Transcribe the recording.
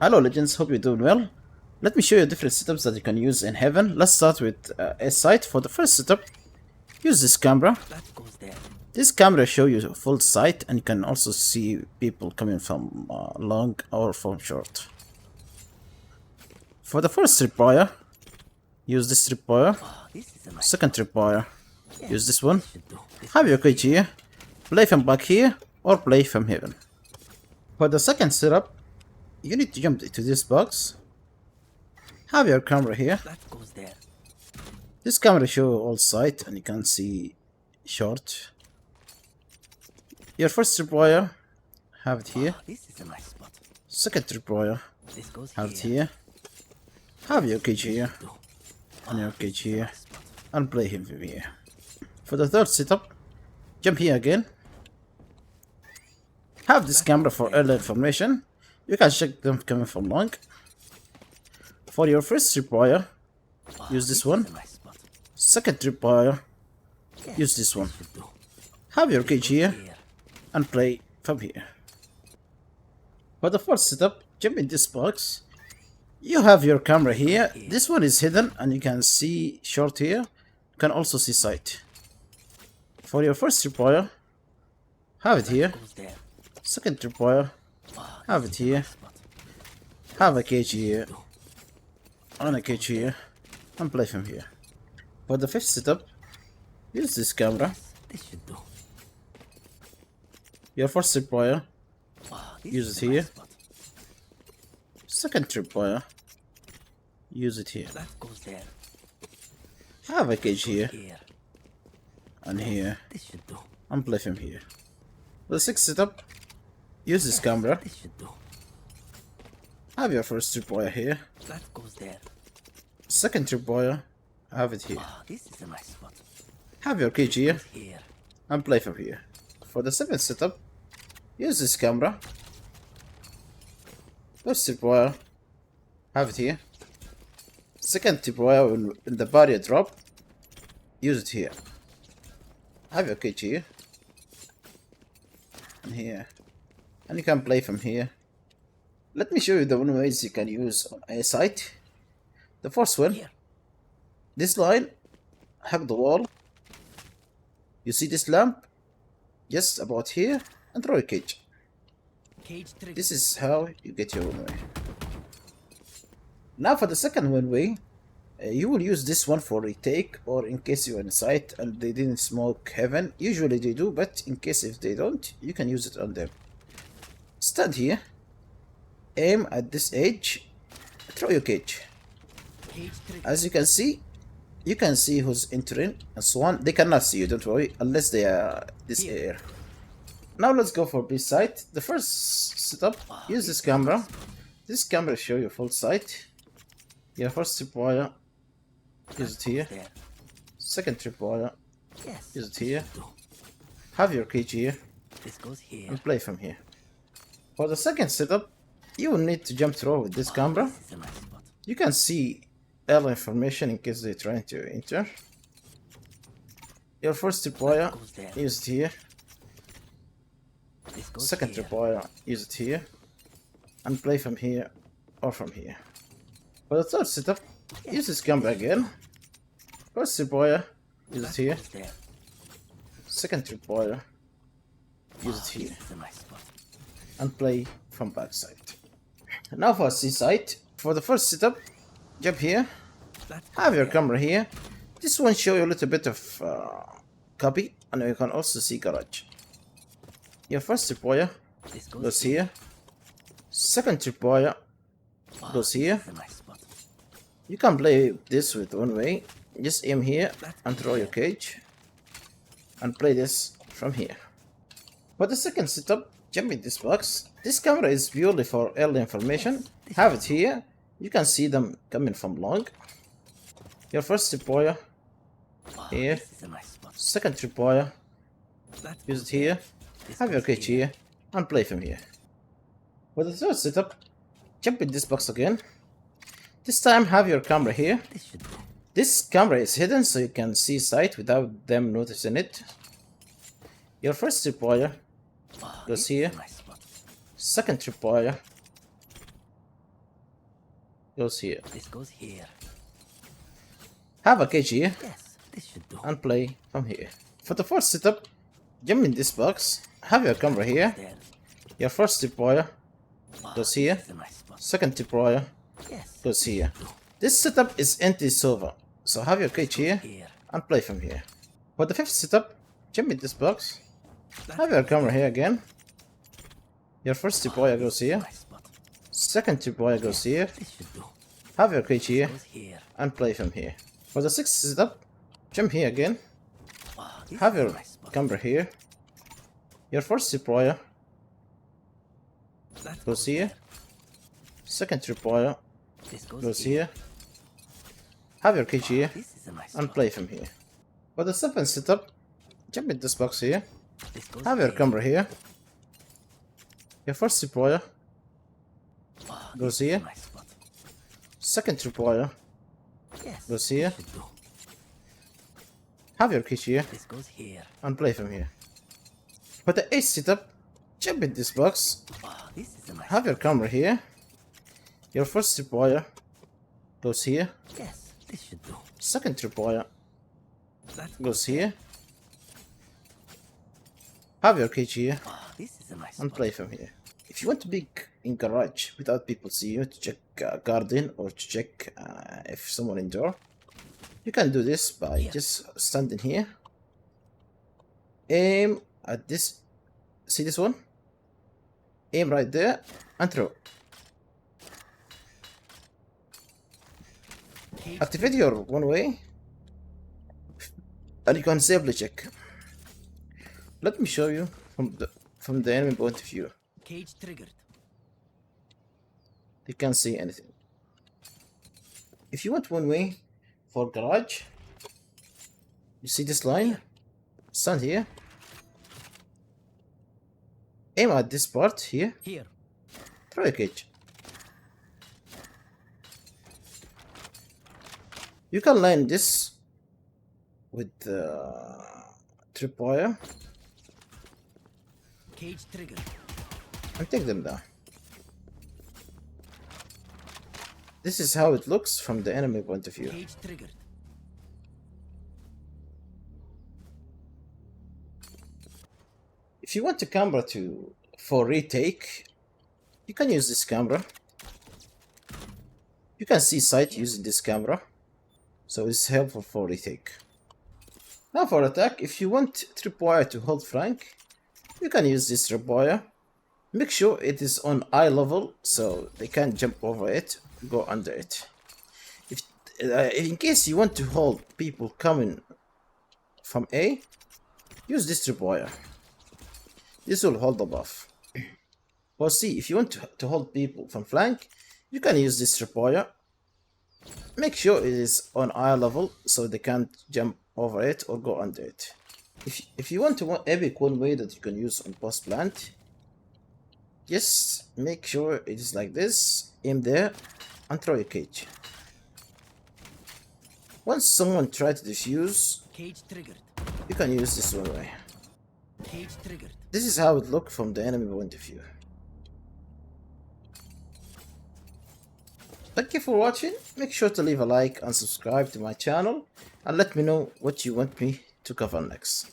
Hello legends, hope you're doing well. Let me show you different setups that you can use in Heaven. Let's start with a sight. For the first setup, use this camera. This camera shows you full sight, and you can also see people coming from long or from short. For the first tripwire, use this tripwire. Second tripwire, use this one. Have your cage here, play from back here, or play from Heaven. For the second setup, you need to jump into this box. Have your camera here. This camera shows all sight, and you can see short. Your first tripwire, have it here. Second tripwire, have it here. Have your cage here, and your cage here, and play him from here. For the third setup, jump here again. Have this camera for early information. You can check them coming from long. For your first tripwire, use this one. Second tripwire, use this one. Have your cage here, and play from here. For the fourth setup, jump in this box. You have your camera here. This one is hidden, and you can see short here. You can also see sight. For your first tripwire, have it here. Second tripwire, have it here. Have a cage here, and a cage here, and play from here. For the fifth setup, use this camera. Your first tripwire, use it here. Second tripwire, use it here. Have a cage here, and here, and play from here. For the sixth setup, use this camera. Have your first tripwire here. Second tripwire, have it here. Have your cage here, and play from here. For the seventh setup, use this camera. First tripwire, have it here. Second tripwire when the barrier drop, use it here. Have your cage here, and here, and you can play from here. Let me show you the one ways you can use on a site. The first one, this line, hug the wall. You see this lamp? Just about here, and throw a cage. This is how you get your one way. Now for the second one way, you will use this one for retake, or in case you're in site and they didn't smoke Heaven. Usually they do, but in case if they don't, you can use it on them. Stand here, aim at this edge, throw your cage. As you can see who's entering and so on. They cannot see you, don't worry, unless they are this air. Now let's go for B site. The first setup, use this camera. This camera show you full sight. Your first tripwire, use it here. Second tripwire, use it here. Have your cage here, and play from here. For the second setup, you will need to jump through with this camera. You can see early information in case they're trying to enter. Your first tripwire, use it here. Second tripwire, use it here, and play from here or from here. For the third setup, use this camera again. First tripwire, use it here. Second tripwire, use it here, and play from backside. Now for C site. For the first setup, jump here. Have your camera here. This one show you a little bit of copy, and you can also see garage. Your first tripwire goes here. Second tripwire goes here. You can play this with one way. Just aim here and throw your cage, and play this from here. For the second setup, jump in this box. This camera is purely for early information. Have it here. You can see them coming from long. Your first tripwire here. Second tripwire, use it here. Have your cage here, and play from here. For the third setup, jump in this box again. This time have your camera here. This camera is hidden, so you can see sight without them noticing it. Your first tripwire goes here. Second tripwire goes here. This goes here. Have a cage here Yes, this should do. and play from here. For the first setup, jump in this box, have your camera here. There. Your first deployer goes here. This is a nice spot. Second deployer Yes. goes here. This setup is anti-server, so have your cage here Here. and play from here. For the fifth setup, jump in this box, have your camera here again. Your first deployer goes here. Nice spot. Second deployer goes here. This should do. Have your cage here Goes here. and play from here. For the sixth setup, jump here again. This Have is a your nice spot. camera here. Your first deployer That goes here. Second deployer This goes here. Have your cage here This is a nice and spot. play from here. For the seventh setup, jump in this box here. This goes Have your here. camera here. Your first deployer goes This is a here. nice spot. Second deployer Yes. goes here. Should do. Have your cage here This goes here. and play from here. For the eighth setup, jump in this box. This is a nice Have your camera here. Your first deployer goes here. Yes, this should do. Second deployer That goes here. Have your cage here This is a nice and spot. play from here. If you want to be in garage without people see you, to check garden or to check if someone in door, you can do this by just standing here. Aim at this. See this one? Aim right there and throw. Activate your one way and you can safely check. Let me show you from the enemy point of view. Cage triggered. You can't see anything. If you want one way for garage, you see this line? Stand here. Aim at this part here. Here. Throw a cage. You can line this with tripwire Cage triggered. and take them down. This is how it looks from the enemy point of view. Cage triggered. If you want a camera for retake, you can use this camera. You can see sight using this camera, so it's helpful for retake. Now for attack, if you want tripwire to hold flank, you can use this tripwire. Make sure it is on eye level so they can't jump over it, go under it. If in case you want to hold people coming from A, use this tripwire. This will hold the buff. Or C, if you want to hold people from flank, you can use this tripwire. Make sure it is on eye level so they can't jump over it or go under it. If you want epic one way that you can use on post plant, just make sure it is like this, aim there and throw a cage. Once someone tries to defuse, Cage triggered. you can use this one way. Cage triggered. This is how it looks from the enemy point of view. Thank you for watching. Make sure to leave a like and subscribe to my channel and let me know what you want me to cover next.